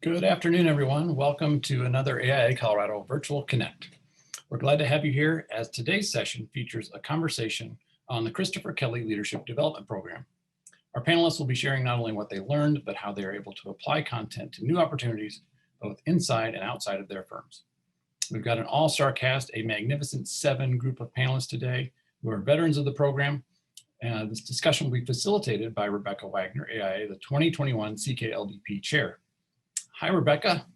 Good afternoon, everyone. Welcome to another AIA Colorado Virtual Connect. We're glad to have you here as today's session features a conversation on the Christopher Kelley Leadership Development Program. Our panelists will be sharing not only what they learned, but how they are able to apply content to new opportunities, both inside and outside of their firms. We've got an all-star cast, a magnificent 7 group of panelists today who are veterans of the program. This discussion will be facilitated by Rebecca Wagner, AIA, the 2021 CKLDP Chair. Hi, Rebecca.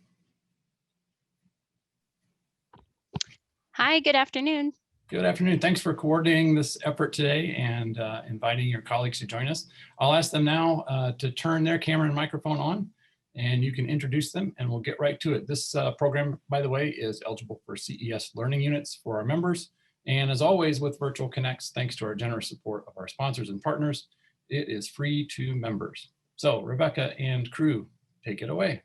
Hi, good afternoon. Good afternoon. Thanks for coordinating this effort today and inviting your colleagues to join us. I'll ask them now to turn their camera and microphone on, and you can introduce them and we'll get right to it. This program, by the way, is eligible for CES learning units for our members. And as always with Virtual Connects, thanks to our generous support of our sponsors and partners, it is free to members. So Rebecca and crew, take it away.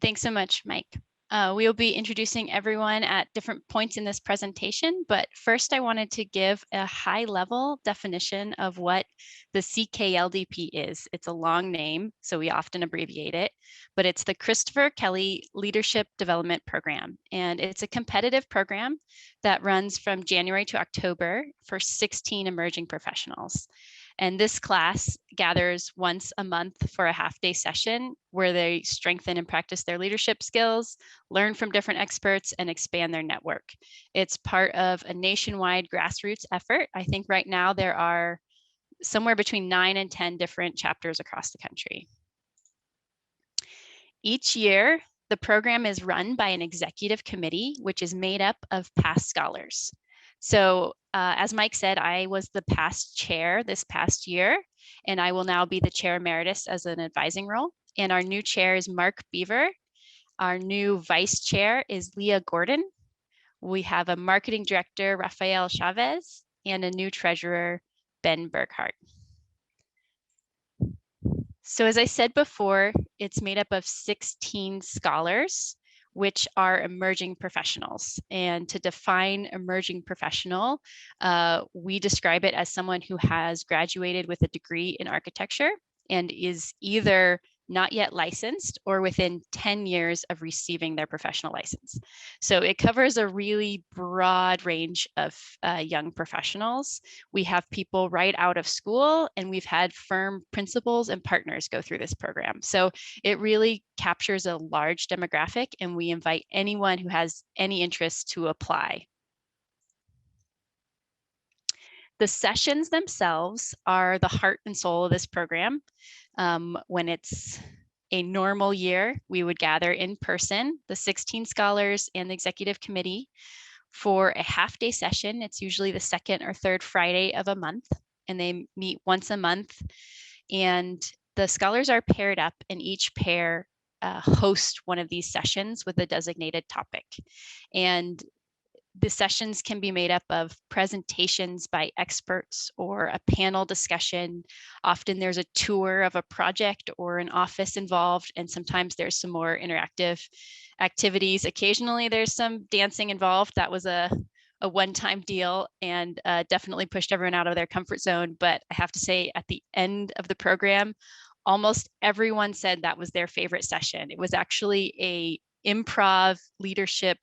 Thanks so much, Mike. We'll be introducing everyone at different points in this presentation, but first I wanted to give a high-level definition of what the CKLDP is. It's a long name, so we often abbreviate it, but it's the Christopher Kelley Leadership Development Program, and it's a competitive program that runs from January to October for 16 emerging professionals. And this class gathers once a month for a half-day session where they strengthen and practice their leadership skills, learn from different experts, and expand their network. It's part of a nationwide grassroots effort. I think right now there are somewhere between 9 and 10 different chapters across the country. Each year, the program is run by an executive committee, which is made up of past scholars. So as Mike said, I was the past chair this past year, and I will now be the chair emeritus as an advising role. And our new chair is Mark Beaver. Our new vice chair is Leah Gordon. We have a marketing director, Rafael Chavez, and a new treasurer, Ben Burkhart. So as I said before, it's made up of 16 scholars, which are emerging professionals. And to define emerging professional, we describe it as someone who has graduated with a degree in architecture and is either not yet licensed or within 10 years of receiving their professional license. So it covers a really broad range of young professionals. We have people right out of school, and we've had firm principals and partners go through this program. So it really captures a large demographic, and we invite anyone who has any interest to apply. The sessions themselves are the heart and soul of this program. When it's a normal year, we would gather in person, the 16 scholars and the executive committee, for a half-day session. It's usually the second or third Friday of a month, and they meet once a month. And the scholars are paired up, and each pair host one of these sessions with a designated topic. And the sessions can be made up of presentations by experts or a panel discussion. Often there's a tour of a project or an office involved, and sometimes there's some more interactive activities. Occasionally there's some dancing involved. That was a one-time deal and definitely pushed everyone out of their comfort zone. But I have to say, at the end of the program, almost everyone said that was their favorite session. It was actually a improv leadership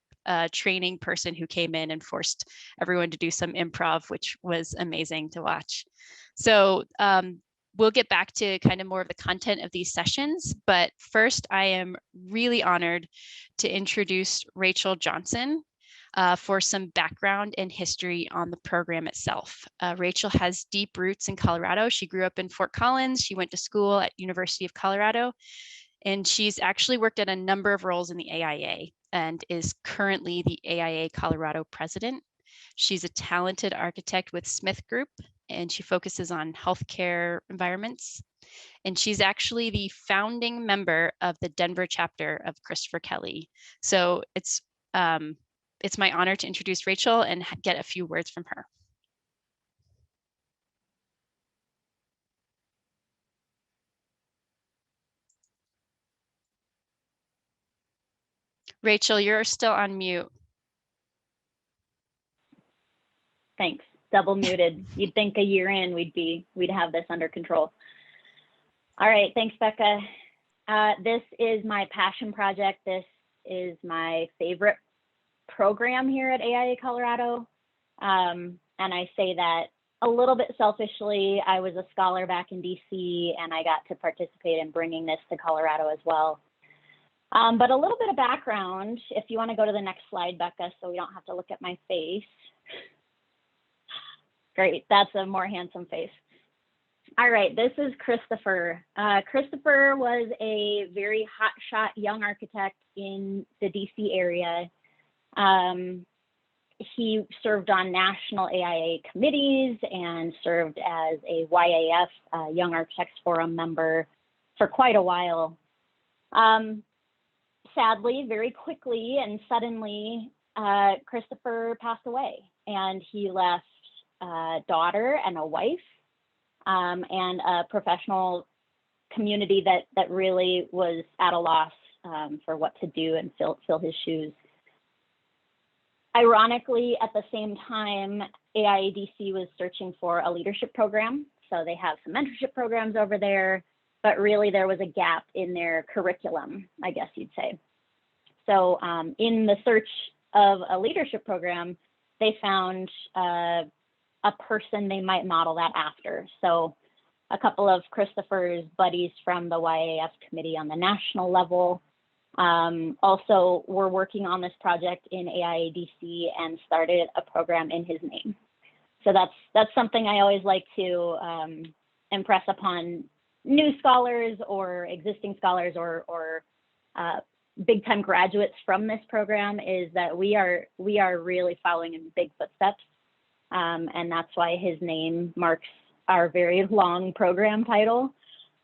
training person who came in and forced everyone to do some improv, which was amazing to watch. So we'll get back to kind of more of the content of these sessions, but first I am really honored to introduce Rachel Johnson for some background and history on the program itself. Rachel has deep roots in Colorado. She grew up in Fort Collins. She went to school at University of Colorado, and she's actually worked at a number of roles in the AIA and is currently the AIA Colorado president. She's a talented architect with Smith Group, and she focuses on healthcare environments. And she's actually the founding member of the Denver chapter of Christopher Kelley. So it's my honor to introduce Rachel and get a few words from her. Rachel, you're still on mute. Thanks. Double muted. You'd think a year in we'd have this under control. All right, thanks, Becca. This is my passion project. This is my favorite program here at AIA Colorado. And I say that a little bit selfishly. I was a scholar back in DC, and I got to participate in bringing this to Colorado as well. But a little bit of background, if you want to go to the next slide, Becca, so we don't have to look at my face. Great, that's a more handsome face. All right, this is Christopher. Christopher was a very hotshot young architect in the DC area. He served on national AIA committees and served as a YAF, Young Architects Forum member, for quite a while. Sadly, very quickly and suddenly, Christopher passed away, and he left a daughter and a wife, and a professional community that really was at a loss for what to do and fill his shoes. Ironically, at the same time, AIADC was searching for a leadership program. So they have some mentorship programs over there, but really there was a gap in their curriculum, I guess you'd say. So in the search of a leadership program, they found a person they might model that after. So a couple of Christopher's buddies from the YAF committee on the national level also were working on this project in AIADC and started a program in his name. So that's something I always like to impress upon new scholars or existing scholars or big time graduates from this program, is that we are really following in big footsteps. And that's why his name marks our very long program title.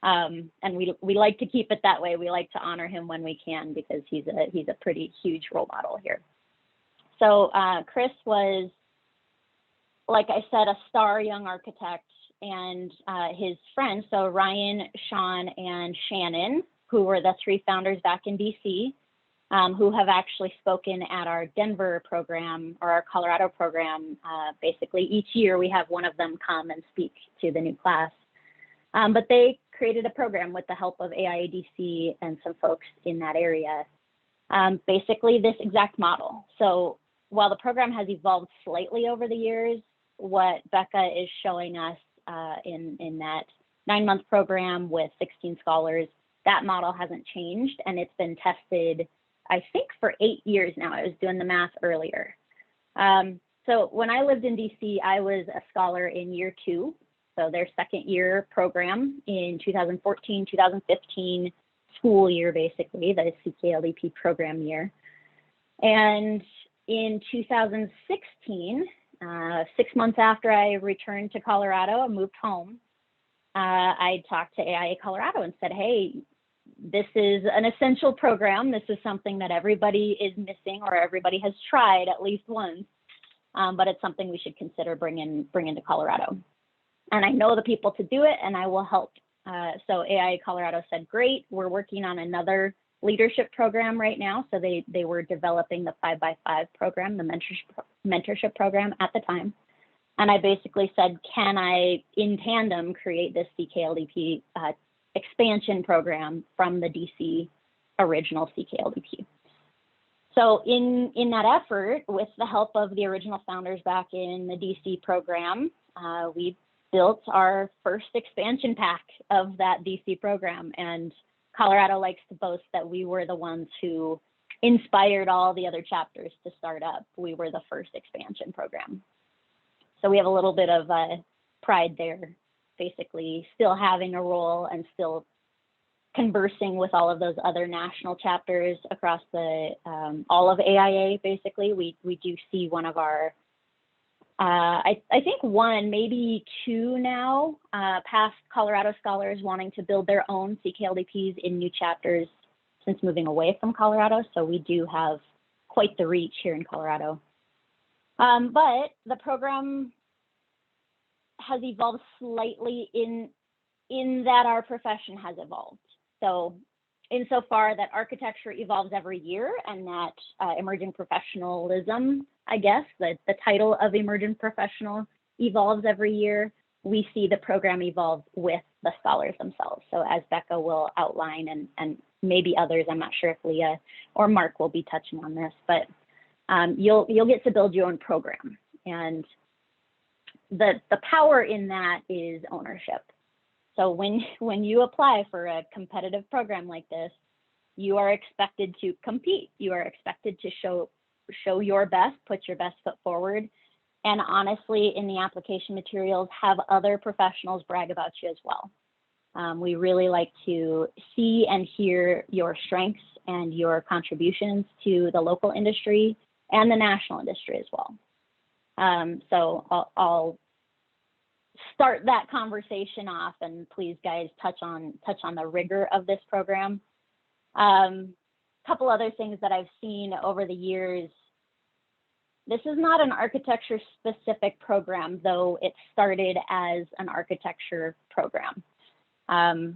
And we like to keep it that way. We like to honor him when we can, because he's a pretty huge role model here. So Chris was, like I said, a star young architect, and his friends, so Ryan, Sean, and Shannon, who were the three founders back in DC, who have actually spoken at our Denver program or our Colorado program. Basically, each year we have one of them come and speak to the new class. But they created a program with the help of AIADC and some folks in that area. Basically, this exact model. So while the program has evolved slightly over the years, what Becca is showing us in that 9-month program with 16 scholars, that model hasn't changed, and it's been tested, I think, for 8 years now. I was doing the math earlier. So when I lived in DC, I was a scholar in year 2, so their second year program in 2014, 2015 school year, basically, the CKLDP program year. And in 2016, 6 months after I returned to Colorado and moved home, I talked to AIA Colorado and said, hey, this is an essential program. This is something that everybody is missing, or everybody has tried at least once, but it's something we should consider bringing to Colorado. And I know the people to do it, and I will help. So AIA Colorado said, great, we're working on another leadership program right now. So they were developing the 5x5 program, the mentorship program at the time. And I basically said, can I, in tandem, create this CKLDP expansion program from the DC original CKLDP? So in that effort, with the help of the original founders back in the DC program, we built our first expansion pack of that DC program. And Colorado likes to boast that we were the ones who inspired all the other chapters to start up. We were the first expansion program. So we have a little bit of pride there, basically still having a role and still conversing with all of those other national chapters across the all of AIA. Basically, we do see one of our, I think one, maybe two now, past Colorado scholars wanting to build their own CKLDPs in new chapters since moving away from Colorado. So we do have quite the reach here in Colorado. But the program has evolved slightly in that our profession has evolved. So insofar that architecture evolves every year, and that emerging professionalism, I guess, the title of emerging professional evolves every year, we see the program evolve with the scholars themselves. So as Becca will outline, and maybe others, I'm not sure if Leah or Mark will be touching on this, but you'll get to build your own program. And the power in that is ownership. So when you apply for a competitive program like this, you are expected to compete. You are expected to show your best, put your best foot forward, and honestly, in the application materials, have other professionals brag about you as well. We really like to see and hear your strengths and your contributions to the local industry and the national industry as well. So I'll start that conversation off, and please guys touch on the rigor of this program. Couple other things that I've seen over the years. This is not an architecture specific program, though it started as an architecture program.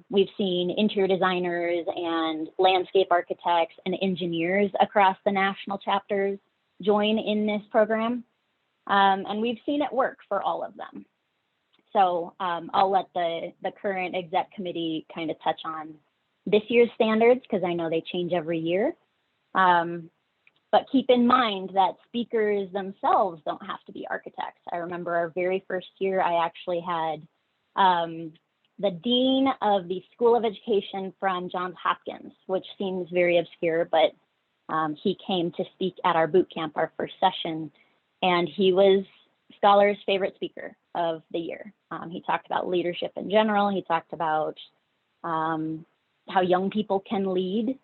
We've seen interior designers and landscape architects and engineers across the national chapters join in this program. And we've seen it work for all of them. So I'll let the current exec committee kind of touch on this year's standards, because I know they change every year. But keep in mind that speakers themselves don't have to be architects. I remember our very first year, I actually had the dean of the School of Education from Johns Hopkins, which seems very obscure, but he came to speak at our boot camp, our first session, and he was Scholars' favorite speaker of the year. He talked about leadership in general. He talked about how young people can lead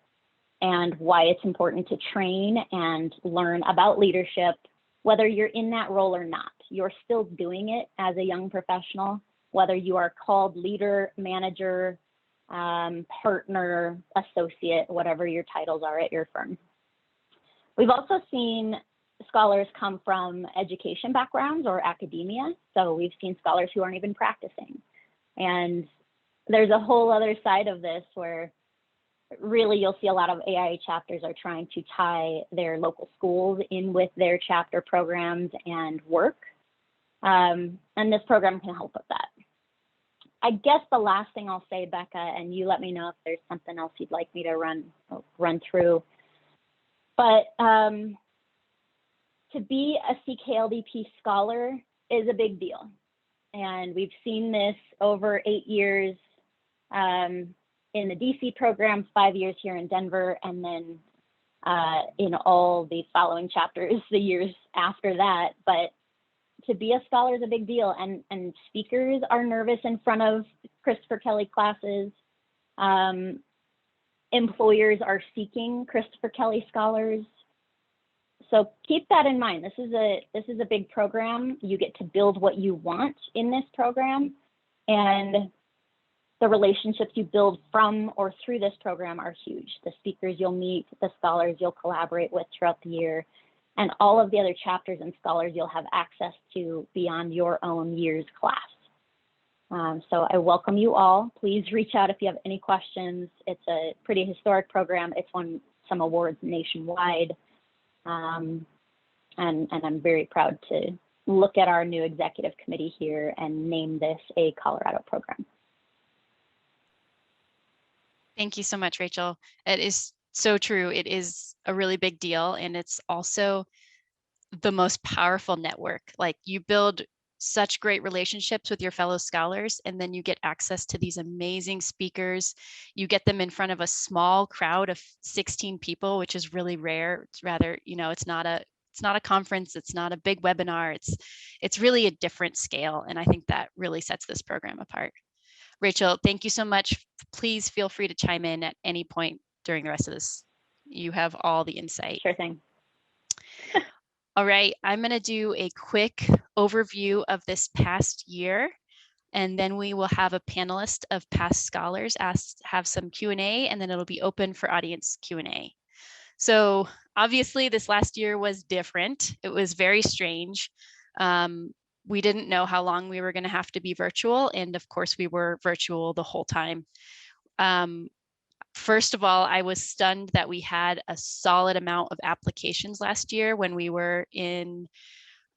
and why it's important to train and learn about leadership, whether you're in that role or not. You're still doing it as a young professional, whether you are called leader, manager, partner, associate, whatever your titles are at your firm. We've also seen scholars come from education backgrounds or academia. So we've seen scholars who aren't even practicing. And there's a whole other side of this where really you'll see a lot of AIA chapters are trying to tie their local schools in with their chapter programs and work. And this program can help with that. I guess the last thing I'll say, Becca, and you let me know if there's something else you'd like me to run through, but to be a CKLDP scholar is a big deal. And we've seen this over 8 years in the DC program, 5 years here in Denver, and then in all the following chapters, the years after that. But to be a scholar is a big deal, and speakers are nervous in front of Christopher Kelley classes. Employers are seeking Christopher Kelley scholars. So keep that in mind. This is a big program. You get to build what you want in this program, and the relationships you build from or through this program are huge. The speakers you'll meet, the scholars you'll collaborate with throughout the year, and all of the other chapters and scholars you'll have access to beyond your own year's class. So I welcome you all. Please reach out if you have any questions. It's a pretty historic program. It's won some awards nationwide. And I'm very proud to look at our new executive committee here and name this a Colorado program. Thank you so much, Rachel. It is so true. It is a really big deal, and it's also the most powerful network. Like, you build such great relationships with your fellow scholars, and then you get access to these amazing speakers. You get them in front of a small crowd of 16 people, which is really rare. It's rather, it's not a conference, it's not a big webinar, it's really a different scale. And I think that really sets this program apart. Rachel, thank you so much. Please feel free to chime in at any point during the rest of this. You have all the insight. Sure thing. All right, I'm going to do a quick overview of this past year, and then we will have a panelist of past scholars have some Q&A, and then it'll be open for audience Q&A. So obviously this last year was different. It was very strange. We didn't know how long we were going to have to be virtual, and of course we were virtual the whole time. First of all, I was stunned that we had a solid amount of applications last year when we were in,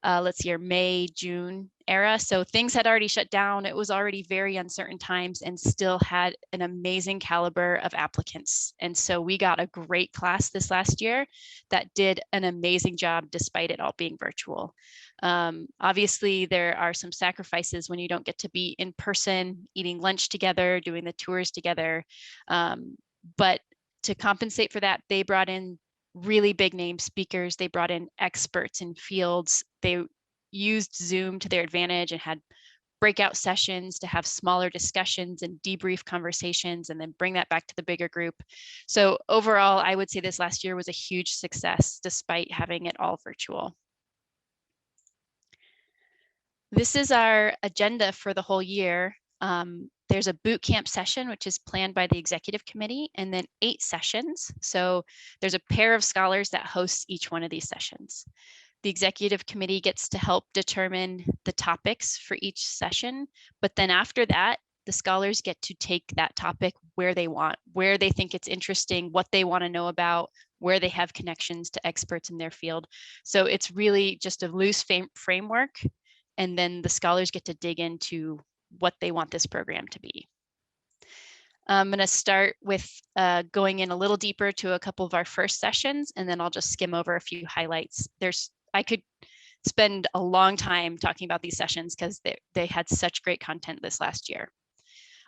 let's see here, May, June, era. So things had already shut down. It was already very uncertain times and still had an amazing caliber of applicants. And so we got a great class this last year that did an amazing job despite it all being virtual. Obviously, there are some sacrifices when you don't get to be in person, eating lunch together, doing the tours together. But to compensate for that, they brought in really big name speakers. They brought in experts in fields. They used Zoom to their advantage and had breakout sessions to have smaller discussions and debrief conversations and then bring that back to the bigger group. So overall, I would say this last year was a huge success despite having it all virtual. This is our agenda for the whole year. There's a boot camp session, which is planned by the executive committee, and then 8 sessions. So there's a pair of scholars that hosts each one of these sessions. The executive committee gets to help determine the topics for each session, but then after that, the scholars get to take that topic where they want, where they think it's interesting, what they want to know about, where they have connections to experts in their field. So it's really just a loose framework, and then the scholars get to dig into what they want this program to be. I'm going to start with going in a little deeper to a couple of our first sessions, and then I'll just skim over a few highlights. I could spend a long time talking about these sessions because they had such great content this last year.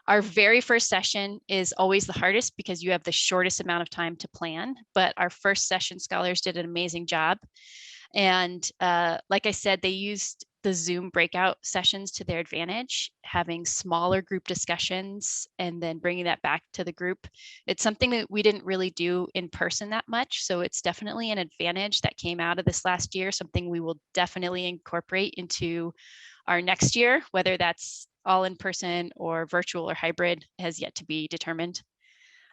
Our very first session is always the hardest because you have the shortest amount of time to plan, but our first session scholars did an amazing job. And like I said, they used the Zoom breakout sessions to their advantage, having smaller group discussions and then bringing that back to the group. It's something that we didn't really do in person that much. So it's definitely an advantage that came out of this last year, something we will definitely incorporate into our next year, whether that's all in person or virtual or hybrid has yet to be determined.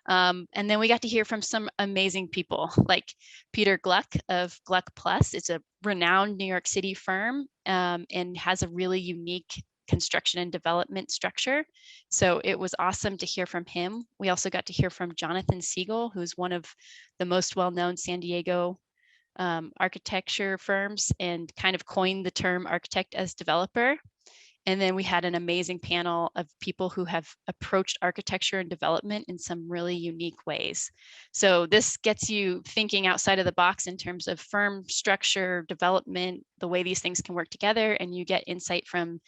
And then we got to hear from some amazing people like Peter Gluck of Gluck Plus. It's a renowned New York City firm and has a really unique construction and development structure. So it was awesome to hear from him. We also got to hear from Jonathan Siegel, who's one of the most well-known San Diego architecture firms and kind of coined the term architect as developer. And then we had an amazing panel of people who have approached architecture and development in some really unique ways. So this gets you thinking outside of the box in terms of firm structure, development, the way these things can work together, and you get insight from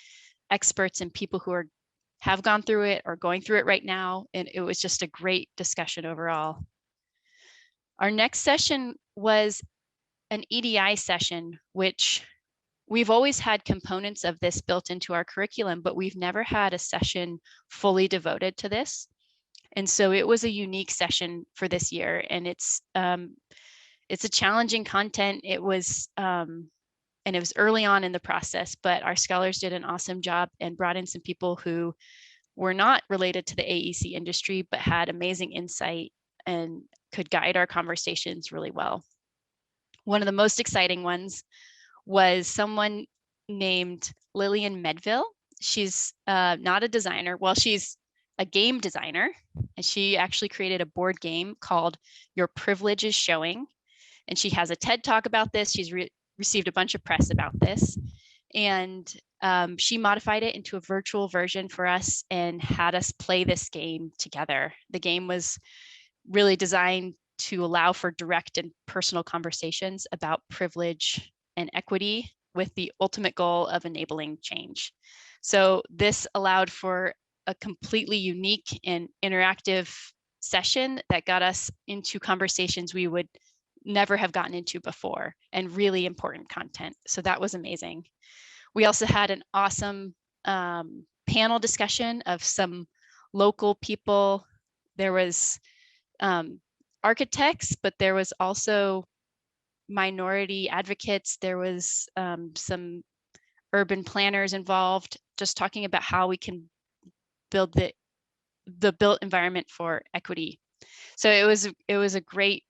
experts and people who have gone through it or going through it right now. And it was just a great discussion overall. Our next session was an EDI session, which we've always had components of this built into our curriculum, but we've never had a session fully devoted to this. And so it was a unique session for this year, and it's a challenging content. It was early on in the process, but our scholars did an awesome job and brought in some people who were not related to the AEC industry, but had amazing insight and could guide our conversations really well. One of the most exciting ones was someone named Lillian Medville. She's not a designer. Well, she's a game designer, and she actually created a board game called Your Privilege is Showing. And she has a TED Talk about this. She's received a bunch of press about this. And she modified it into a virtual version for us and had us play this game together. The game was really designed to allow for direct and personal conversations about privilege and equity with the ultimate goal of enabling change. So this allowed for a completely unique and interactive session that got us into conversations we would never have gotten into before and really important content. So that was amazing. We also had an awesome panel discussion of some local people. There was architects, but there was also minority advocates. There was some urban planners involved, just talking about how we can build the built environment for equity. So it was a great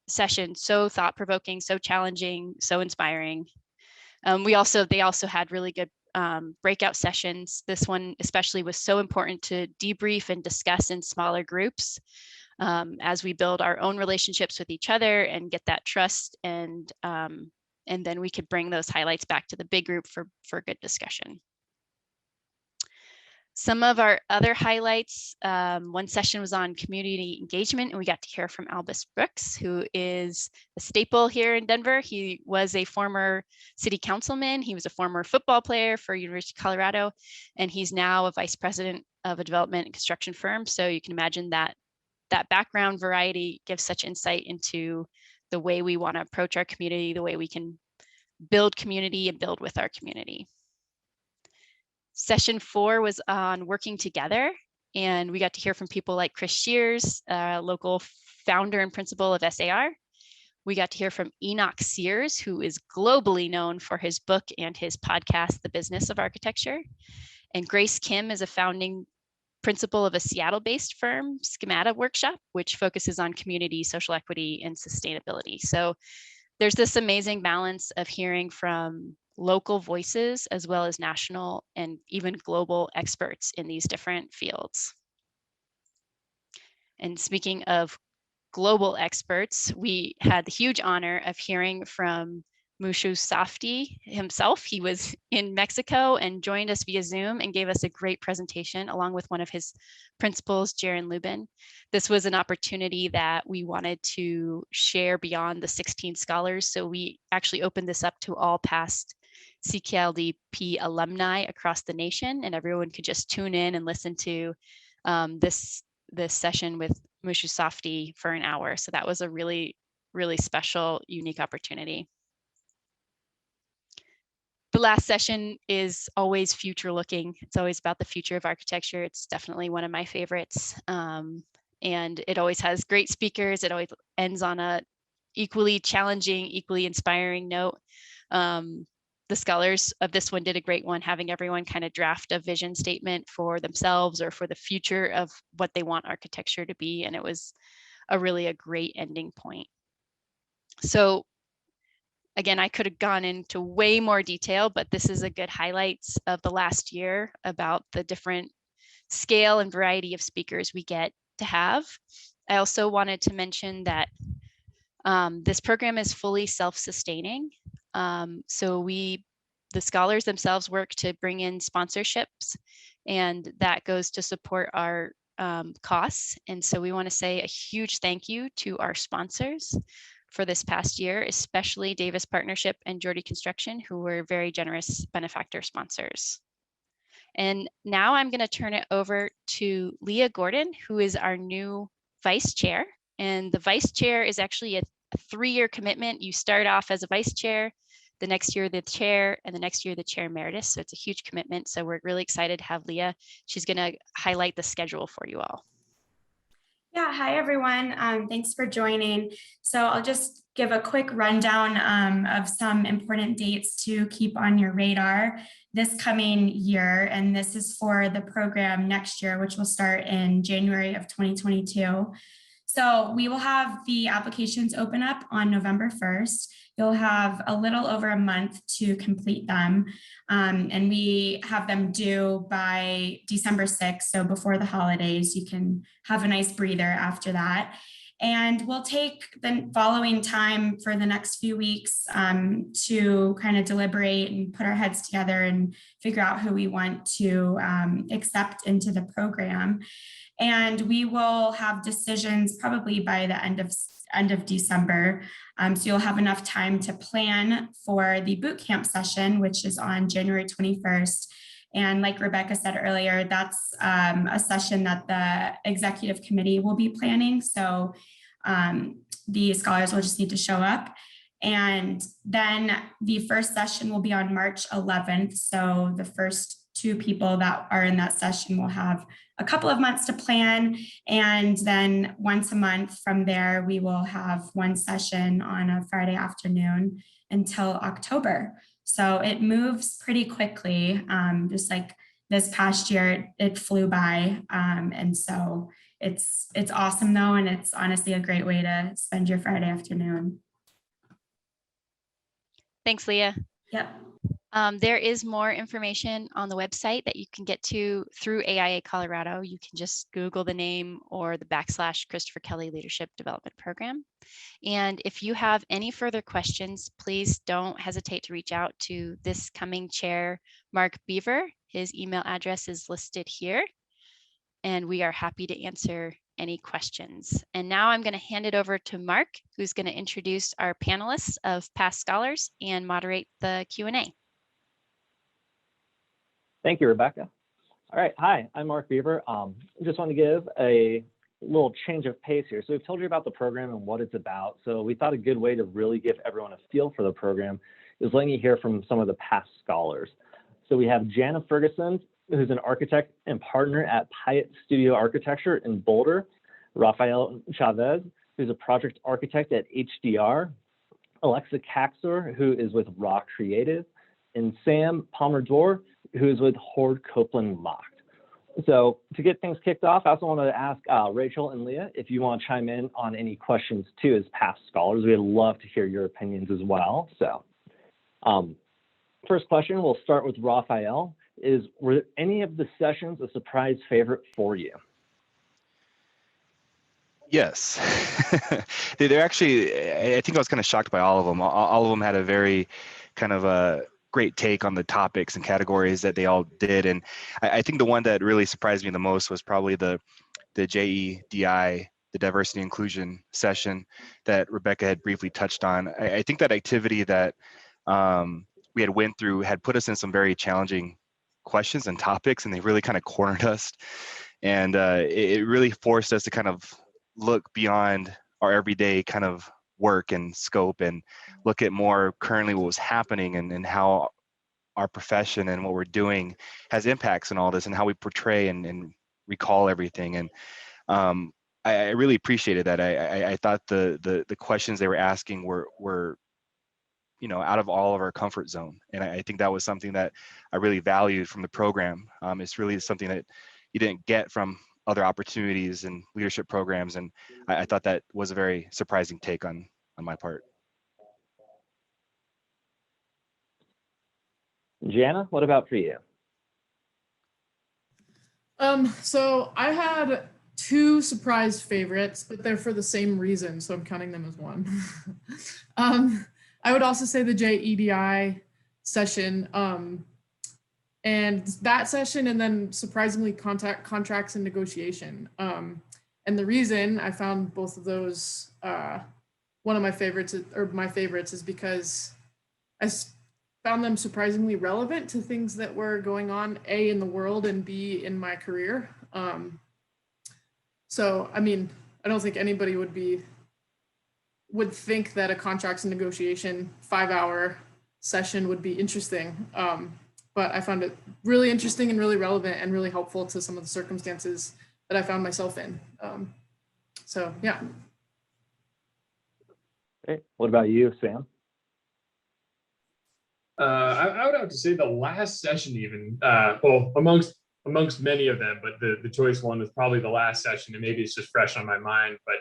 session, so thought-provoking, so challenging, so inspiring. They also had really good breakout sessions. This one especially was so important to debrief and discuss in smaller groups as we build our own relationships with each other and get that trust and and then we could bring those highlights back to the big group for good discussion. Some of our other highlights, one session was on community engagement, and we got to hear from Albus Brooks, who is a staple here in Denver. He was a former city councilman. He was a former football player for University of Colorado, and he's now a vice president of a development and construction firm. So you can imagine that that background variety gives such insight into the way we want to approach our community, the way we can build community and build with our community. Session 4 was on working together, and we got to hear from people like Chris Shears, local founder and principal of SAR. We got to hear from Enoch Sears, who is globally known for his book and his podcast, The Business of Architecture. And Grace Kim is a founding principal of a Seattle-based firm, Schemata Workshop, which focuses on community, social equity, and sustainability. So there's this amazing balance of hearing from local voices as well as national and even global experts in these different fields. And speaking of global experts, we had the huge honor of hearing from Mushu Softi himself. He was in Mexico and joined us via Zoom and gave us a great presentation along with one of his principals, Jaron Lubin. This was an opportunity that we wanted to share beyond the 16 scholars. So we actually opened this up to all past CKLDP alumni across the nation, and everyone could just tune in and listen to this session with Mushu Softi for an hour. So that was a really, really special, unique opportunity. The last session is always future looking. It's always about the future of architecture. It's definitely one of my favorites. And it always has great speakers. It always ends on a equally challenging, equally inspiring note. The scholars of this one did a great one, having everyone kind of draft a vision statement for themselves or for the future of what they want architecture to be. And it was a great ending point. So again, I could have gone into way more detail, but this is a good highlights of the last year about the different scale and variety of speakers we get to have. I also wanted to mention that this program is fully self-sustaining. So the scholars themselves work to bring in sponsorships, and that goes to support our costs. And so we want to say a huge thank you to our sponsors for this past year, especially Davis Partnership and Geordie Construction, who were very generous benefactor sponsors. And now I'm going to turn it over to Leah Gordon, who is our new vice chair. And the vice chair is actually a 3-year commitment. You start off as a vice chair, the next year the chair, and the next year the chair emeritus. So it's a huge commitment. So we're really excited to have Leah. She's going to highlight the schedule for you all. Yeah, hi everyone. Thanks for joining. So I'll just give a quick rundown of some important dates to keep on your radar this coming year. And this is for the program next year, which will start in January of 2022. So we will have the applications open up on November 1st. You'll have a little over a month to complete them. And we have them due by December 6th. So before the holidays, you can have a nice breather after that. And we'll take the following time for the next few weeks to kind of deliberate and put our heads together and figure out who we want to accept into the program. And we will have decisions probably by the end of December. So you'll have enough time to plan for the boot camp session, which is on January 21st. And like Rebecca said earlier, that's a session that the executive committee will be planning. So the scholars will just need to show up. And then the first session will be on March 11th. So the first 2 people that are in that session will have a couple of months to plan. And then once a month from there, we will have one session on a Friday afternoon until October. So it moves pretty quickly. Just like this past year, it flew by. And so it's awesome though. And it's honestly a great way to spend your Friday afternoon. Thanks, Leah. Yep. There is more information on the website that you can get to through AIA Colorado. You can just Google the name or the / Christopher Kelley Leadership Development Program. And if you have any further questions, please don't hesitate to reach out to this coming chair, Mark Beaver. His email address is listed here, and we are happy to answer any questions. And now I'm going to hand it over to Mark, who's going to introduce our panelists of past scholars and moderate the Q&A. Thank you, Rebecca. All right, hi, I'm Mark Beaver. I just want to give a little change of pace here. So we've told you about the program and what it's about. So we thought a good way to really give everyone a feel for the program is letting you hear from some of the past scholars. So we have Jana Ferguson, who's an architect and partner at Pyatt Studio Architecture in Boulder, Rafael Chavez, who's a project architect at HDR, Alexa Caxor, who is with Raw Creative, and Sam Palmer-Dwar, who is with Horde Copeland Mocked. So to get things kicked off, I also want to ask Rachel and Leah if you want to chime in on any questions too as past scholars. We'd love to hear your opinions as well. So first question, we'll start with Rafael. Were any of the sessions a surprise favorite for you? Yes. They're actually, I think I was kind of shocked by all of them. All of them had a very kind of a great take on the topics and categories that they all did. And I think the one that really surprised me the most was probably the JEDI, the diversity inclusion session that Rebecca had briefly touched on. I think that activity that we had went through had put us in some very challenging questions and topics, and they really kind of cornered us. And it really forced us to kind of look beyond our everyday kind of work and scope and look at more currently what was happening and how our profession and what we're doing has impacts on all this and how we portray and recall everything. And I really appreciated that. I thought the questions they were asking were you know, out of all of our comfort zone. And I think that was something that I really valued from the program. It's really something that you didn't get from other opportunities and leadership programs. And I thought that was a very surprising take on my part. Jana, what about for you? So I had two surprise favorites, but they're for the same reason, so I'm counting them as one. I would also say the JEDI session, and that session, and then surprisingly contracts and negotiation. And the reason I found both of those one of my favorites, or my favorites, is because I found them surprisingly relevant to things that were going on, A, in the world, and B, in my career. So, I mean, I don't think anybody would think that a contracts and negotiation 5-hour session would be interesting. But I found it really interesting and really relevant and really helpful to some of the circumstances that I found myself in. So, yeah. Okay. What about you, Sam? I would have to say the last session even, well, amongst many of them, but the choice one was probably the last session, and maybe it's just fresh on my mind, but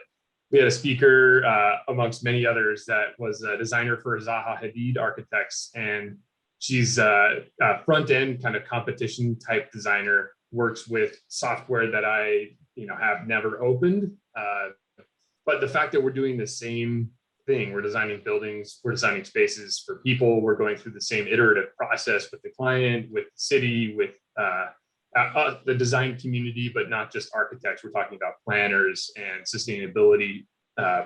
we had a speaker amongst many others that was a designer for Zaha Hadid Architects, and she's a front-end kind of competition type designer, works with software that I have never opened, but the fact that we're doing the same thing, we're designing buildings, we're designing spaces for people, we're going through the same iterative process with the client, with the city, with the design community, but not just architects. We're talking about planners and sustainability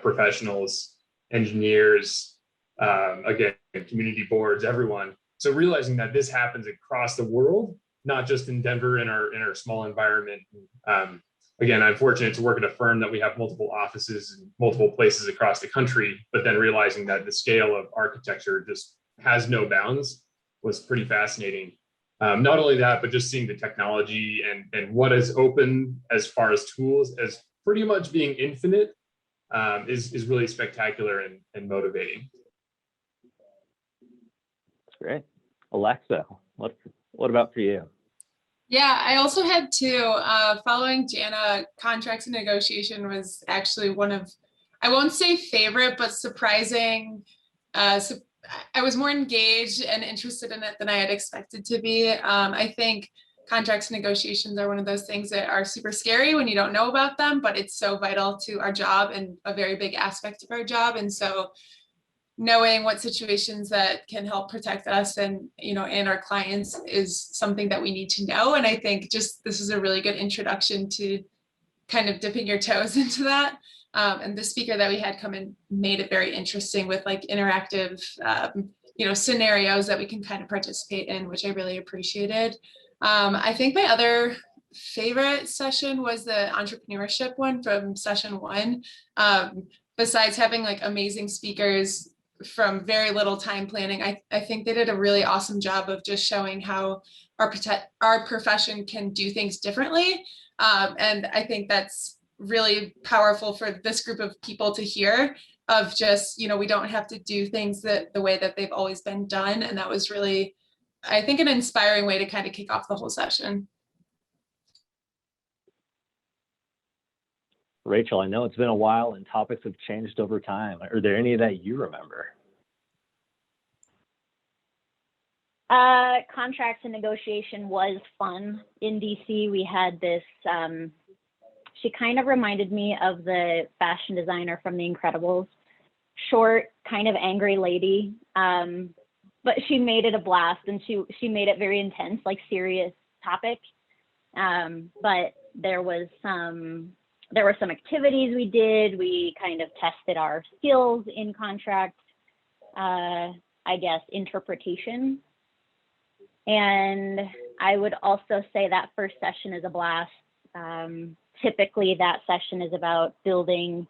professionals, engineers, again, community boards, everyone. So realizing that this happens across the world, not just in Denver in our small environment. Again, I'm fortunate to work at a firm that we have multiple offices in multiple places across the country, but then realizing that the scale of architecture just has no bounds was pretty fascinating. Not only that, but just seeing the technology and what is open as far as tools as pretty much being infinite is really spectacular and motivating. That's great. Alexa, what about for you? Yeah, I also had two. Following Jana, contracts and negotiation was actually one of, I won't say favorite, but surprising I was more engaged and interested in it than I had expected to be. I think contracts negotiations are one of those things that are super scary when you don't know about them, but it's so vital to our job and a very big aspect of our job. And so knowing what situations that can help protect us and, and our clients is something that we need to know. And I think just this is a really good introduction to kind of dipping your toes into that. And the speaker that we had come in made it very interesting with like interactive, scenarios that we can kind of participate in, which I really appreciated. I think my other favorite session was the entrepreneurship one from session 1. Besides having like amazing speakers from very little time planning, I think they did a really awesome job of just showing how our profession can do things differently. And I think that's really powerful for this group of people to hear of just, we don't have to do things the way that they've always been done. And that was really, I think, an inspiring way to kind of kick off the whole session. Rachel, I know it's been a while and topics have changed over time. Are there any that you remember? Contracts and negotiation was fun. In DC, we had this, she kind of reminded me of the fashion designer from The Incredibles. Short, kind of angry lady, but she made it a blast, and she made it very intense, like serious topic. But there were some activities we did. We kind of tested our skills in contract, interpretation. And I would also say that first session is a blast. Typically that session is about building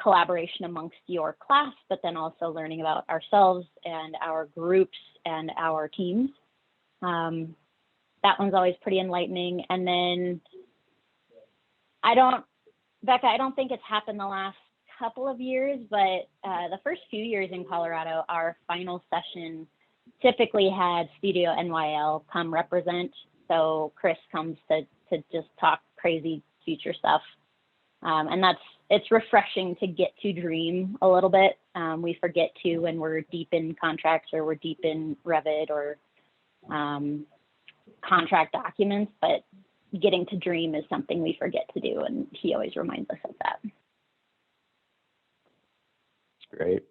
collaboration amongst your class, but then also learning about ourselves and our groups and our teams. That one's always pretty enlightening. And then Becca, I don't think it's happened the last couple of years, but the first few years in Colorado, our final session typically had Studio NYL come represent. So Chris comes to just talk crazy future stuff. And it's refreshing to get to dream a little bit. We forget to when we're deep in contracts or we're deep in Revit or contract documents, but getting to dream is something we forget to do. And he always reminds us of that. Great.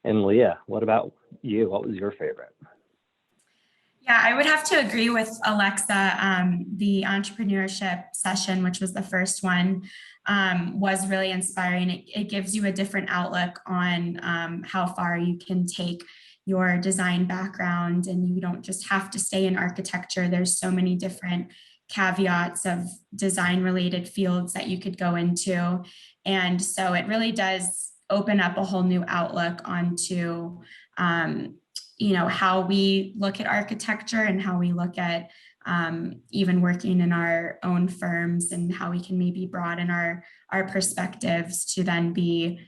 And Leah, what about you? What was your favorite? Yeah, I would have to agree with Alexa. The entrepreneurship session, which was the first one, was really inspiring. It gives you a different outlook on how far you can take your design background, and you don't just have to stay in architecture. There's so many different caveats of design related fields that you could go into. And so it really does open up a whole new outlook onto how we look at architecture and how we look at even working in our own firms, and how we can maybe broaden our perspectives to then be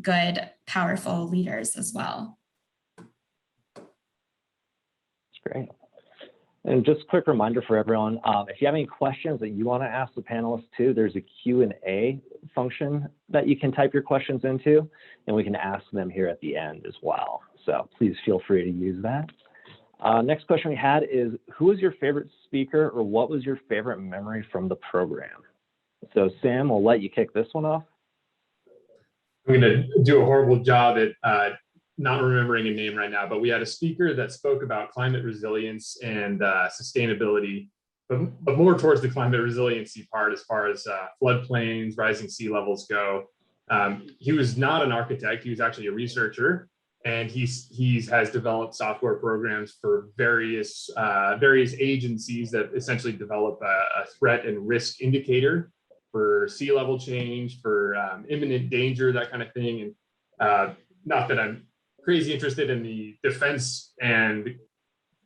good, powerful leaders as well. That's great. And just a quick reminder for everyone, if you have any questions that you want to ask the panelists too, there's a Q&A function that you can type your questions into, and we can ask them here at the end as well. So please feel free to use that. Next question we had is, who was your favorite speaker, or what was your favorite memory from the program? So Sam, we'll let you kick this one off. I'm going to do a horrible job at not remembering a name right now, but we had a speaker that spoke about climate resilience and sustainability, but more towards the climate resiliency part as far as floodplains, rising sea levels go. He was not an architect, he was actually a researcher, and he has developed software programs for various agencies that essentially develop a threat and risk indicator for sea level change, for imminent danger, that kind of thing. And not that I'm crazy interested in the defense and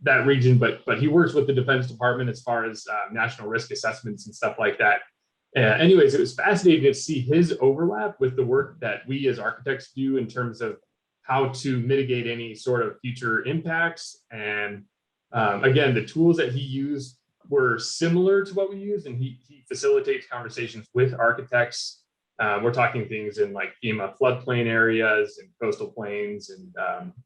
that region, but he works with the Defense Department as far as national risk assessments and stuff like that. Anyways, it was fascinating to see his overlap with the work that we as architects do in terms of how to mitigate any sort of future impacts. And again, the tools that he used were similar to what we use, and he facilitates conversations with architects We're talking things in like FEMA floodplain areas and coastal plains. And,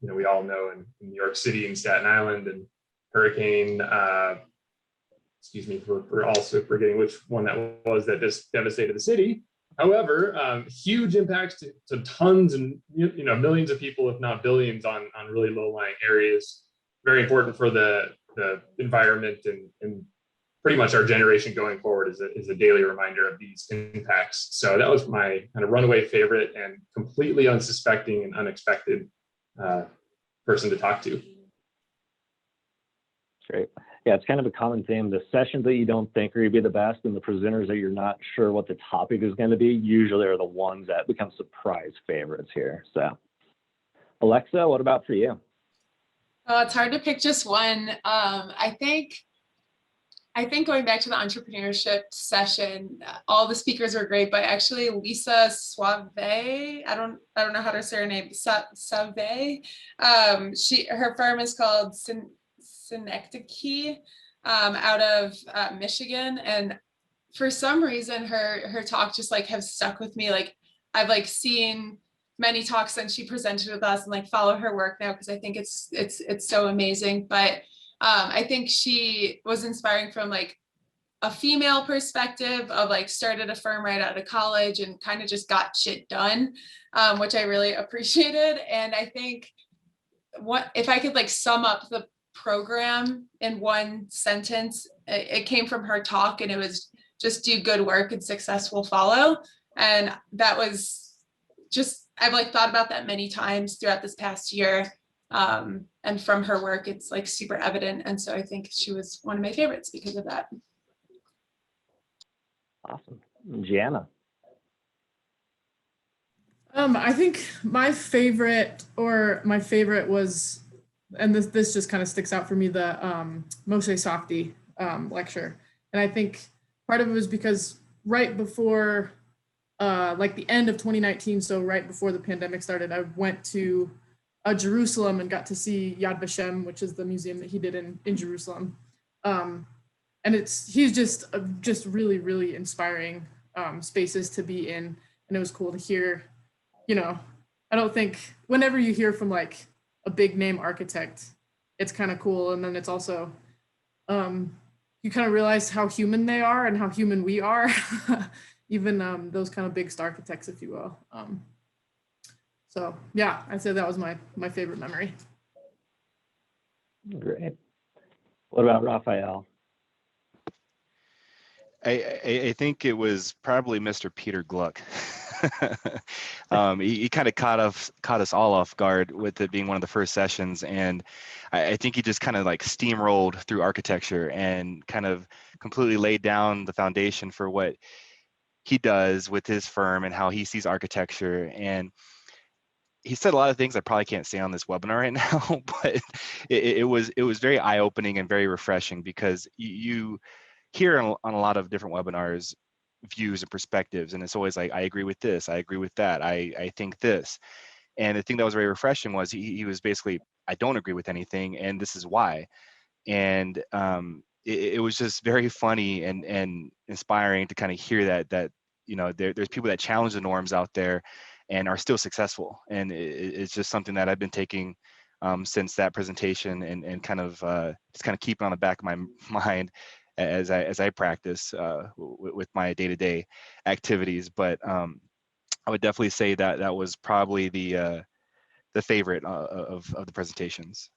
we all know in New York City and Staten Island and hurricane, we're also forgetting which one that was that just devastated the city. However, huge impacts to tons and millions of people, if not billions, on really low-lying areas. Very important for the environment and pretty much our generation going forward is a daily reminder of these impacts. So that was my kind of runaway favorite and completely unsuspecting and unexpected person to talk to. Great. Yeah, it's kind of a common theme. The sessions that you don't think are going to be the best and the presenters that you're not sure what the topic is going to be usually are the ones that become surprise favorites here. So, Alexa, what about for you? Oh, it's hard to pick just one. I think going back to the entrepreneurship session, all the speakers were great, but actually Lisa Suave, I don't know how to say her name, Suave. Her firm is called Synecdoche, out of Michigan, and for some reason her talk just like has stuck with me. Like I've like seen many talks since she presented with us and like follow her work now because I think it's so amazing. But I think she was inspiring from like a female perspective of like started a firm right out of college and kind of just got shit done, which I really appreciated. And I think what if I could like sum up the program in one sentence, it came from her talk, and it was just do good work and success will follow. And that was just, I've like thought about that many times throughout this past year. And from her work, it's like super evident. And so I think she was one of my favorites because of that. Awesome. Jana. I think my favorite was, and this just kind of sticks out for me, the Mushu Softi lecture. And I think part of it was because right before like the end of 2019, so right before the pandemic started, I went to Jerusalem and got to see Yad Vashem, which is the museum that he did in Jerusalem. And he's just really, really inspiring spaces to be in. And it was cool to hear, I don't think whenever you hear from like a big name architect, it's kind of cool. And then it's also, you kind of realize how human they are and how human we are, even those kind of big star architects, if you will. So yeah, I'd say that was my favorite memory. Great. What about Raphael? I think it was probably Mr. Peter Gluck. He kind of caught us all off guard with it being one of the first sessions, and I think he just kind of like steamrolled through architecture and kind of completely laid down the foundation for what he does with his firm and how he sees architecture. And he said a lot of things I probably can't say on this webinar right now, but it was very eye-opening and very refreshing, because you hear on a lot of different webinars views and perspectives, and it's always like, I agree with this, I agree with that, I think this. And the thing that was very refreshing was he was basically, I don't agree with anything, and this is why. And it was just very funny and inspiring to kind of hear that there's people that challenge the norms out there and are still successful. And it's just something that I've been taking since that presentation and kind of just kind of keeping on the back of my mind as I practice with my day-to-day activities. But I would definitely say that was probably the favorite of the presentations.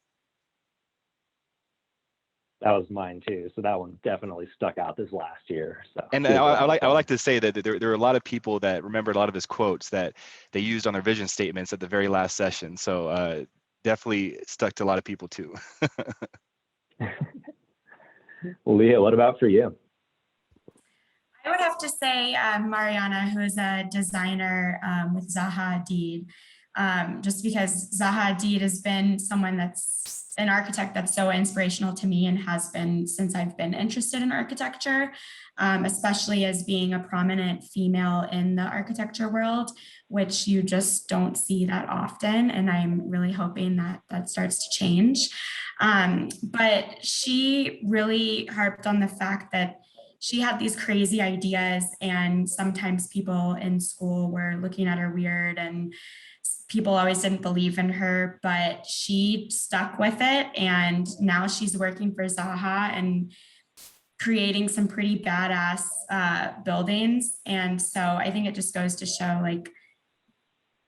That was mine too. So that one definitely stuck out this last year. So. And I would like to say that there are a lot of people that remember a lot of his quotes that they used on their vision statements at the very last session. So definitely stuck to a lot of people too. Leah, what about for you? I would have to say Mariana, who is a designer with Zaha Hadid, just because Zaha Hadid has been someone that's an architect that's so inspirational to me and has been since I've been interested in architecture, especially as being a prominent female in the architecture world, which you just don't see that often. And I'm really hoping that starts to change. But she really harped on the fact that she had these crazy ideas, and sometimes people in school were looking at her weird, and people always didn't believe in her, but she stuck with it. And now she's working for Zaha and creating some pretty badass buildings. And so I think it just goes to show, like,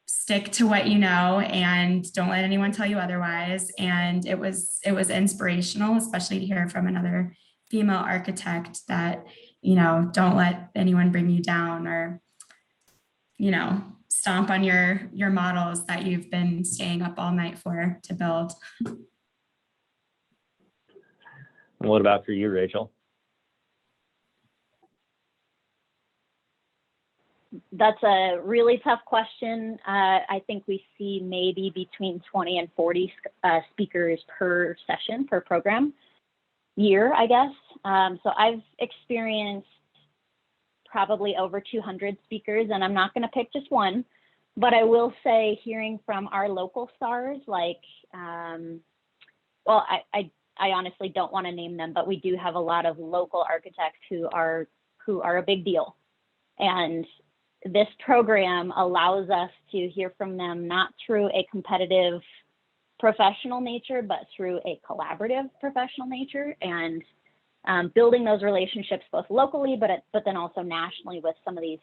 stick to what you know and don't let anyone tell you otherwise. And it was inspirational, especially to hear from another female architect that, you know, don't let anyone bring you down or, you know, stomp on your models that you've been staying up all night for to build. And what about for you, Rachel? That's a really tough question. I think we see maybe between 20 and 40 speakers per session, per program year, I guess. So I've experienced probably over 200 speakers, and I'm not going to pick just one, but I will say, hearing from our local stars, like, well, I honestly don't want to name them, but we do have a lot of local architects who are a big deal. And this program allows us to hear from them, not through a competitive professional nature, but through a collaborative professional nature, and building those relationships both locally, but then also nationally with some of these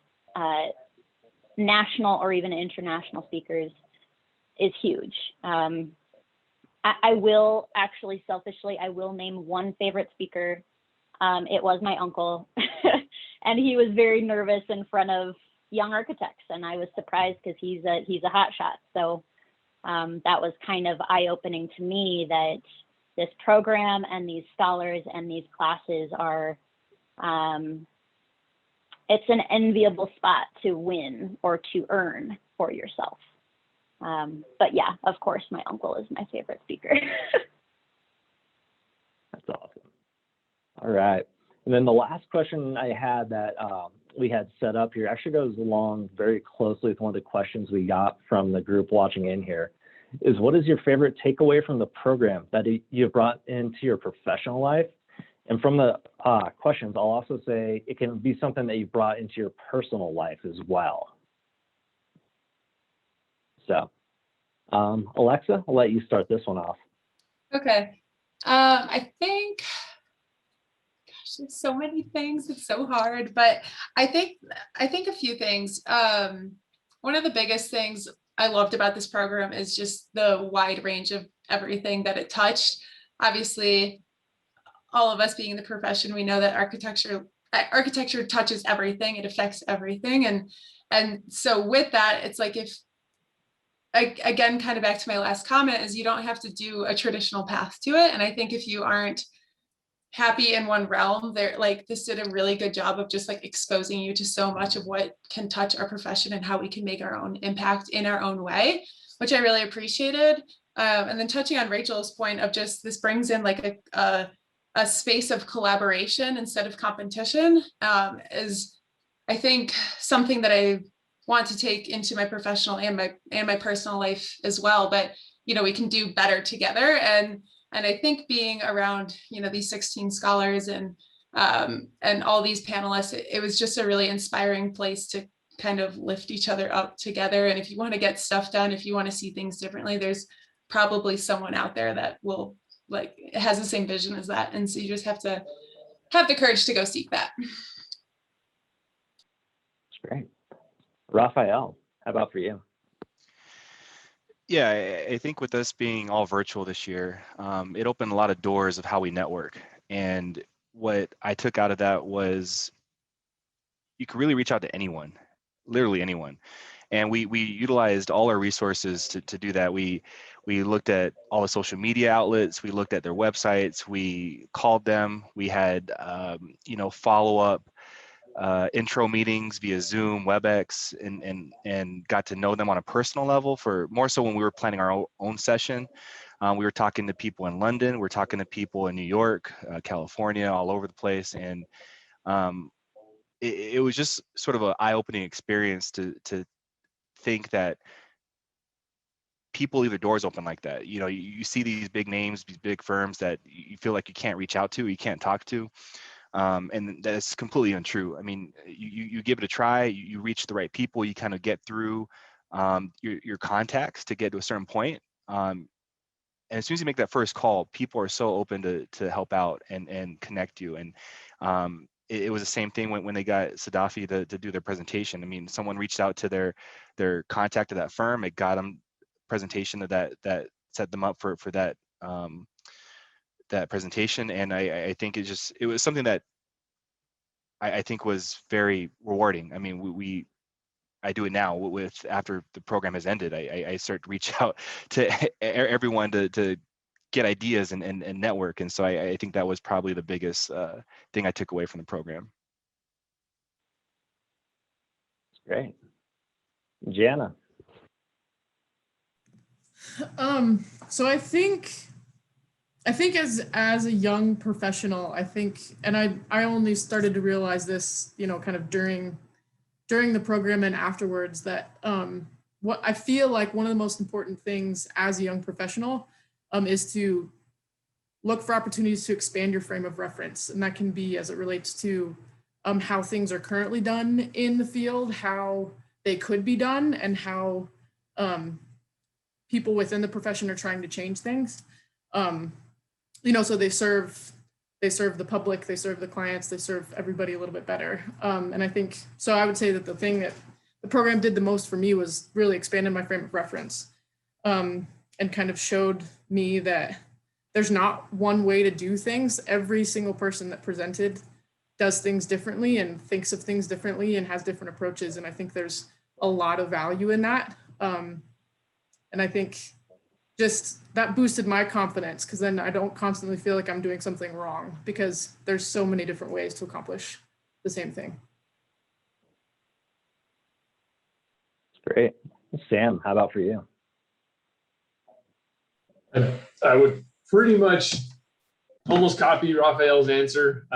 national or even international speakers is huge. I will actually, selfishly, I will name one favorite speaker. It was my uncle, and he was very nervous in front of young architects, and I was surprised because he's a hotshot. So that was kind of eye-opening to me that this program and these scholars and these classes are, it's an enviable spot to win or to earn for yourself. But yeah, of course, my uncle is my favorite speaker. That's awesome. All right. And then the last question I had that we had set up here actually goes along very closely with one of the questions we got from the group watching in here, is what is your favorite takeaway from the program that you've brought into your professional life? And from the questions, I'll also say it can be something that you brought into your personal life as well. So, Alexa, I'll let you start this one off. Okay. I think, gosh, there's so many things. It's so hard, but I think a few things. One of the biggest things I loved about this program is just the wide range of everything that it touched. Obviously, all of us being in the profession, we know that architecture touches everything. It affects everything. And so with that, it's like, if, again, kind of back to my last comment, is you don't have to do a traditional path to it. And I think if you aren't happy in one realm, they're like, this did a really good job of just like exposing you to so much of what can touch our profession and how we can make our own impact in our own way, which I really appreciated. And then touching on Rachel's point of just, this brings in like a space of collaboration instead of competition, is, I think, something that I want to take into my professional and my personal life as well. But, you know, we can do better together. And I think being around, you know, these 16 scholars and all these panelists, it was just a really inspiring place to kind of lift each other up together. And if you want to get stuff done, if you want to see things differently, there's probably someone out there that will, like, has the same vision as that. And so you just have to have the courage to go seek that. That's great. Raphael, how about for you? Yeah, I think with us being all virtual this year, it opened a lot of doors of how we network. And what I took out of that was you could really reach out to anyone, literally anyone. And we utilized all our resources to do that. We looked at all the social media outlets. We looked at their websites. We called them. We had follow-up intro meetings via Zoom, WebEx, and got to know them on a personal level, for more so when we were planning our own session. We were talking to people in London. We were talking to people in New York, California, all over the place. And it was just sort of an eye-opening experience to think that people leave their doors open like that. You know, you see these big names, these big firms that you feel like you can't reach out to, you can't talk to. And that's completely untrue. I mean, you give it a try, you reach the right people, you kind of get through your contacts to get to a certain point. And as soon as you make that first call, people are so open to help out and connect you. And it was the same thing when they got Sadafi to do their presentation. I mean, someone reached out to their contact at that firm. It got them presentation that set them up for that that presentation. And I think it was something that I think was very rewarding. I mean, I do it now after the program has ended. I start to reach out to everyone to get ideas and network. And so I think that was probably the biggest thing I took away from the program. Great. Jana. So I think as a young professional, and I only started to realize this, kind of during the program and afterwards, that what I feel like one of the most important things as a young professional is to look for opportunities to expand your frame of reference. And that can be as it relates to how things are currently done in the field, how they could be done, and how people within the profession are trying to change things. So they serve the public, they serve the clients, they serve everybody a little bit better. And I think, so I would say that the thing that the program did the most for me was really expanded my frame of reference, and kind of showed me that there's not one way to do things. Every single person that presented does things differently and thinks of things differently and has different approaches. And I think there's a lot of value in that. And I think just that boosted my confidence, because then I don't constantly feel like I'm doing something wrong, because there's so many different ways to accomplish the same thing. Great. Sam, how about for you? I would pretty much almost copy Raphael's answer.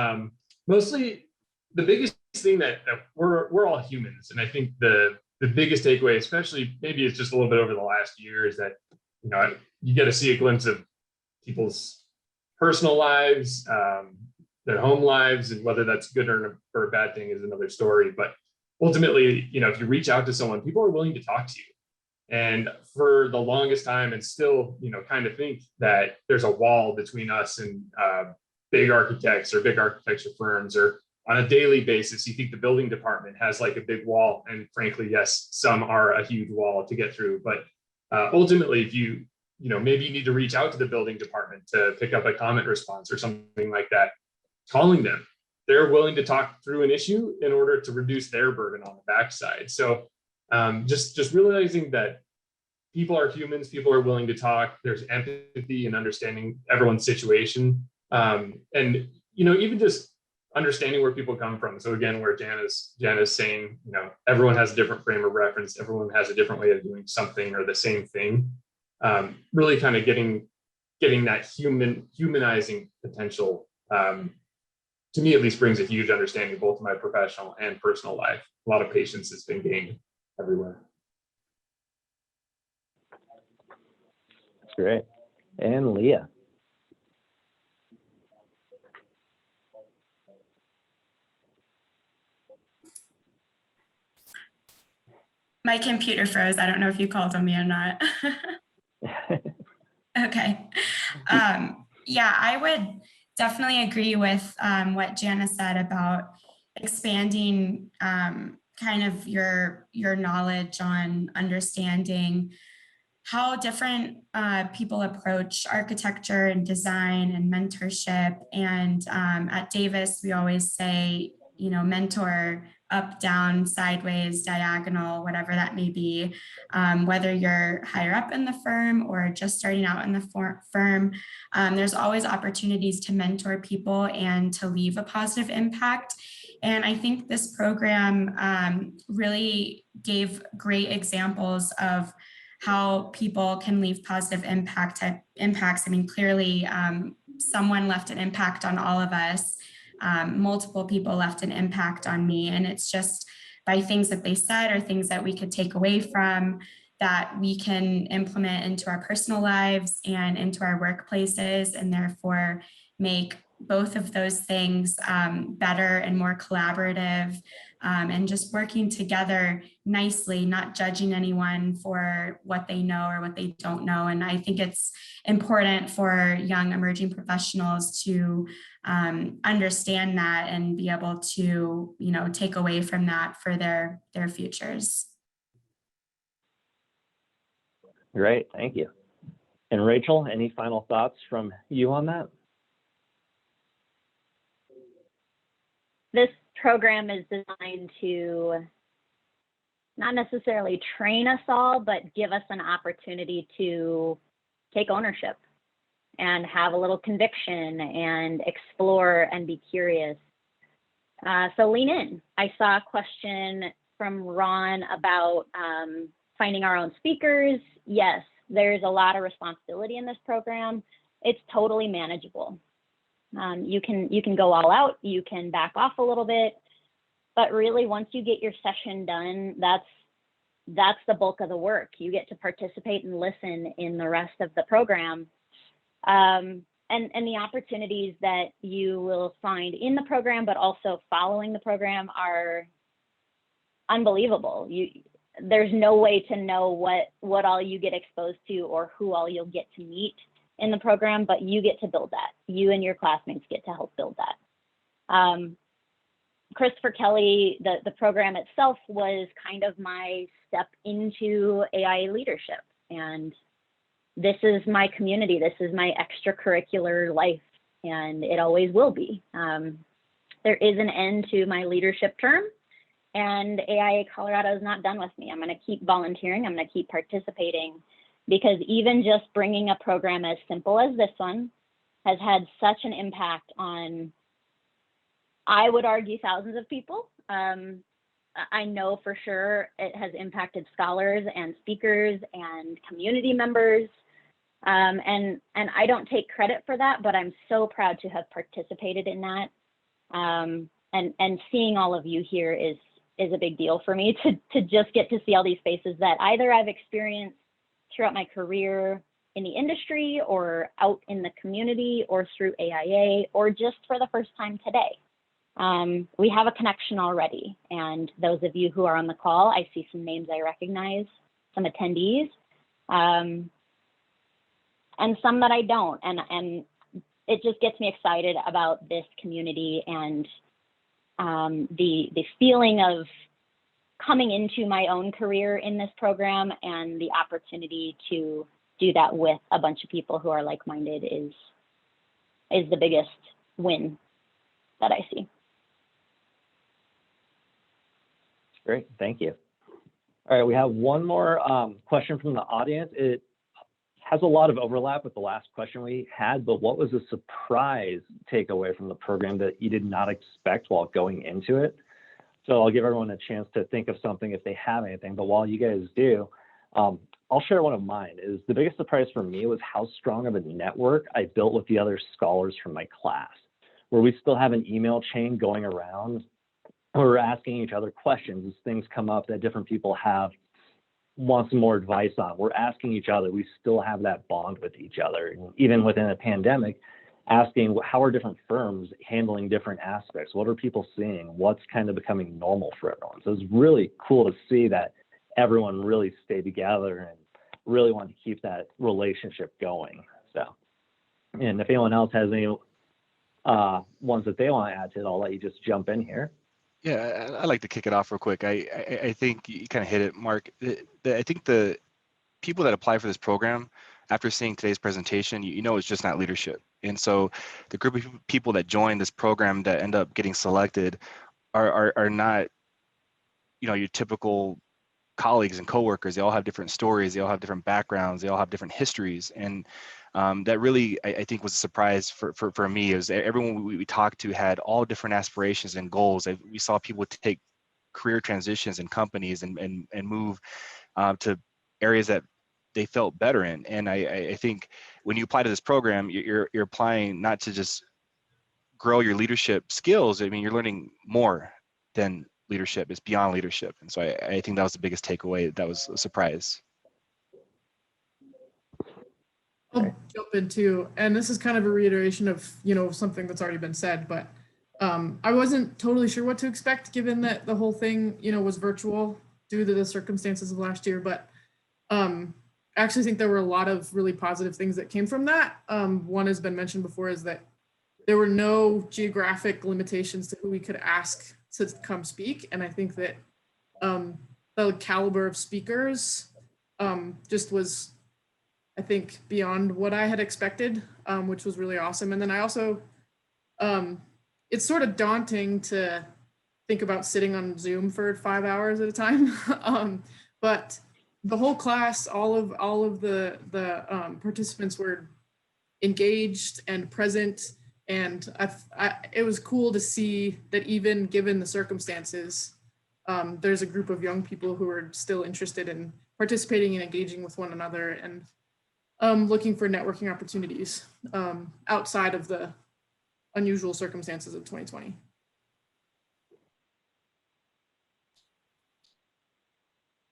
Mostly the biggest thing that we're all humans. And I think the biggest takeaway, especially maybe it's just a little bit over the last year, is that, you get to see a glimpse of people's personal lives, their home lives, and whether that's good or a bad thing is another story. But ultimately, if you reach out to someone, people are willing to talk to you. And for the longest time, and still, kind of think that there's a wall between us and big architects or big architecture firms, or on a daily basis, you think the building department has like a big wall. And frankly, yes, some are a huge wall to get through. But ultimately, if maybe you need to reach out to the building department to pick up a comment response or something like that, calling them, they're willing to talk through an issue in order to reduce their burden on the backside. So just realizing that people are humans, people are willing to talk, there's empathy and understanding everyone's situation. And, even just understanding where people come from. So again, where Jana's saying, everyone has a different frame of reference, everyone has a different way of doing something or the same thing. Really kind of getting that humanizing potential, to me at least, brings a huge understanding both of my professional and personal life. A lot of patience has been gained everywhere. That's great. And Leah. My computer froze. I don't know if you called on me or not. Okay. Yeah, I would definitely agree with what Jana said about expanding kind of your knowledge on understanding how different people approach architecture and design and mentorship. And at Davis, we always say, mentor up, down, sideways, diagonal, whatever that may be, whether you're higher up in the firm or just starting out in the firm, there's always opportunities to mentor people and to leave a positive impact. And I think this program really gave great examples of how people can leave positive impacts. I mean, clearly someone left an impact on all of us. Multiple people left an impact on me, and it's just by things that they said or things that we could take away from that we can implement into our personal lives and into our workplaces, and therefore make both of those things better and more collaborative, and just working together nicely, not judging anyone for what they know or what they don't know. And I think it's important for young emerging professionals to understand that and be able to, take away from that for their futures. Great, thank you. And Rachel, any final thoughts from you on that? This program is designed to not necessarily train us all, but give us an opportunity to take ownership and have a little conviction and explore and be curious. So lean in. I saw a question from Ron about finding our own speakers. Yes, there's a lot of responsibility in this program. It's totally manageable. You can go all out, you can back off a little bit, but really once you get your session done, that's the bulk of the work. You get to participate and listen in the rest of the program. And the opportunities that you will find in the program, but also following the program, are unbelievable. There's no way to know what all you get exposed to or who all you'll get to meet in the program, but you get to build that. You and your classmates get to help build that. Christopher Kelley, the program itself was kind of my step into AI leadership. And this is my community. This is my extracurricular life, and it always will be. There is an end to my leadership term, and AIA Colorado is not done with me. I'm going to keep volunteering. I'm going to keep participating, because even just bringing a program as simple as this one has had such an impact on, I would argue, thousands of people. I know for sure it has impacted scholars and speakers and community members. And I don't take credit for that, but I'm so proud to have participated in that. And seeing all of you here is a big deal for me, to just get to see all these faces that either I've experienced throughout my career in the industry or out in the community or through AIA, or just for the first time today. We have a connection already. And those of you who are on the call, I see some names I recognize, some attendees, and some that I don't. And it just gets me excited about this community and the feeling of coming into my own career in this program, and the opportunity to do that with a bunch of people who are like-minded is the biggest win that I see. Great, thank you. All right, we have one more question from the audience. It has a lot of overlap with the last question we had, but what was a surprise takeaway from the program that you did not expect while going into it? So I'll give everyone a chance to think of something if they have anything, but while you guys do, I'll share one of mine. Is the biggest surprise for me was how strong of a network I built with the other scholars from my class, where we still have an email chain going around. We're asking each other questions as things come up that different people want some more advice on. We're asking each other. We still have that bond with each other. And even within a pandemic, asking how are different firms handling different aspects? What are people seeing? What's kind of becoming normal for everyone? So it's really cool to see that everyone really stayed together and really want to keep that relationship going. So, and if anyone else has any ones that they want to add to it, I'll let you just jump in here. Yeah, I'd like to kick it off real quick. I think you kind of hit it, Mark. I think the people that apply for this program, after seeing today's presentation, you know it's just not leadership. And so the group of people that join this program that end up getting selected are not, your typical colleagues and coworkers. They all have different stories. They all have different backgrounds. They all have different histories. And that really, I think, was a surprise for me. Is everyone we talked to had all different aspirations and goals. We saw people take career transitions in companies and move to areas that they felt better in. And I think when you apply to this program, you're applying not to just grow your leadership skills. I mean, you're learning more than leadership. It's beyond leadership. And so I think that was the biggest takeaway. That was a surprise. I'll jump in too. And this is kind of a reiteration of, something that's already been said, but I wasn't totally sure what to expect given that the whole thing, was virtual due to the circumstances of last year. But I actually think there were a lot of really positive things that came from that. One has been mentioned before, is that there were no geographic limitations to who we could ask to come speak. And I think that the caliber of speakers just was, I think, beyond what I had expected, which was really awesome. And then I also, it's sort of daunting to think about sitting on Zoom for 5 hours at a time. But the whole class, all of the participants were engaged and present. And it was cool to see that even given the circumstances, there's a group of young people who are still interested in participating and engaging with one another and looking for networking opportunities outside of the unusual circumstances of 2020.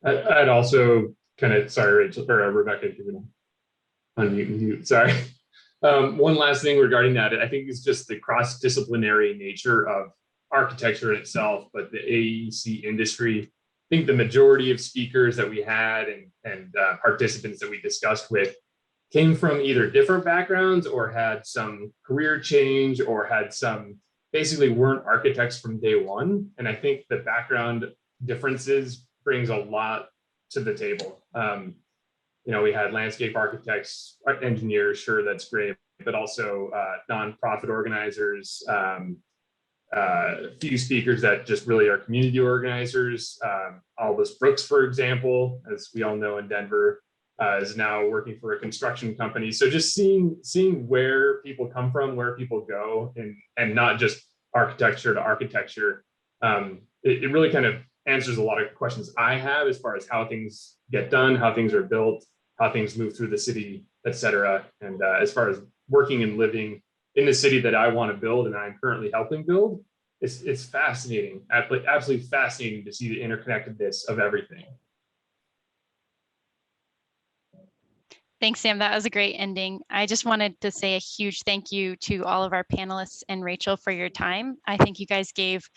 I'd also kind of, sorry, Rachel, or Rebecca, if you're gonna unmute and mute, sorry. One last thing regarding that, I think it's just the cross-disciplinary nature of architecture in itself, but the AEC industry. I think the majority of speakers that we had and participants that we discussed with came from either different backgrounds or had some career change or had some, basically weren't architects from day one. And I think the background differences brings a lot to the table. We had landscape architects, engineers, sure, that's great, but also nonprofit organizers, a few speakers that just really are community organizers. Aldous Brooks, for example, as we all know in Denver, is now working for a construction company. So just seeing where people come from, where people go, and not just architecture to architecture, it really kind of answers a lot of questions I have as far as how things get done, how things are built, how things move through the city, et cetera. And as far as working and living in the city that I want to build and I'm currently helping build, it's fascinating, absolutely fascinating to see the interconnectedness of everything. Thanks, Sam. That was a great ending. I just wanted to say a huge thank you to all of our panelists and Rachel for your time. I think you guys gave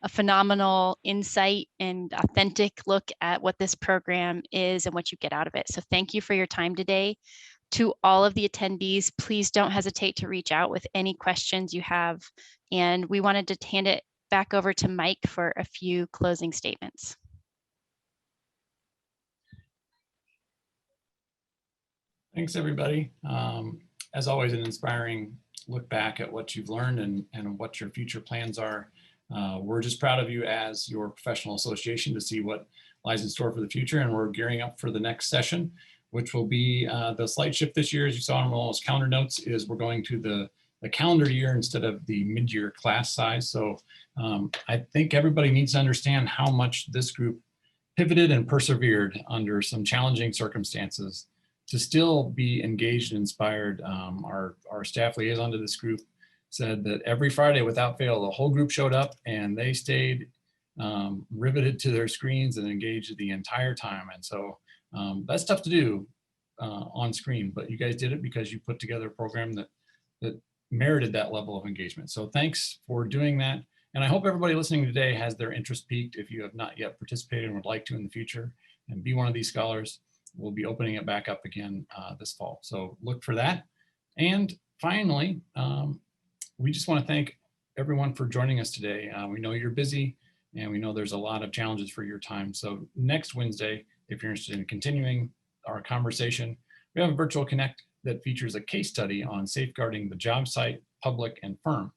a phenomenal insight and authentic look at what this program is and what you get out of it. So thank you for your time today. To all of the attendees, please don't hesitate to reach out with any questions you have. And we wanted to hand it back over to Mike for a few closing statements. Thanks, everybody. As always, an inspiring look back at what you've learned and what your future plans are. We're just proud of you as your professional association to see what lies in store for the future. And we're gearing up for the next session, which will be the slight shift this year, as you saw in Rollo's calendar notes, is we're going to the calendar year instead of the mid-year class size. So I think everybody needs to understand how much this group pivoted and persevered under some challenging circumstances to still be engaged and inspired. Our staff liaison to this group said that every Friday without fail, the whole group showed up and they stayed riveted to their screens and engaged the entire time. And so that's tough to do on screen, but you guys did it because you put together a program that merited that level of engagement. So thanks for doing that. And I hope everybody listening today has their interest piqued. If you have not yet participated and would like to in the future and be one of these scholars, we'll be opening it back up again this fall. So look for that. And finally, we just want to thank everyone for joining us today. We know you're busy and we know there's a lot of challenges for your time. So next Wednesday, if you're interested in continuing our conversation, we have a virtual connect that features a case study on safeguarding the job site, public, and firm.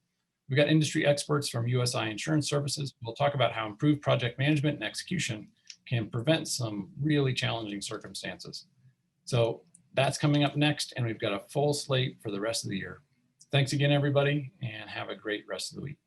We've got industry experts from USI Insurance Services. We'll talk about how improved project management and execution can prevent some really challenging circumstances. So that's coming up next, and we've got a full slate for the rest of the year. Thanks again, everybody, and have a great rest of the week.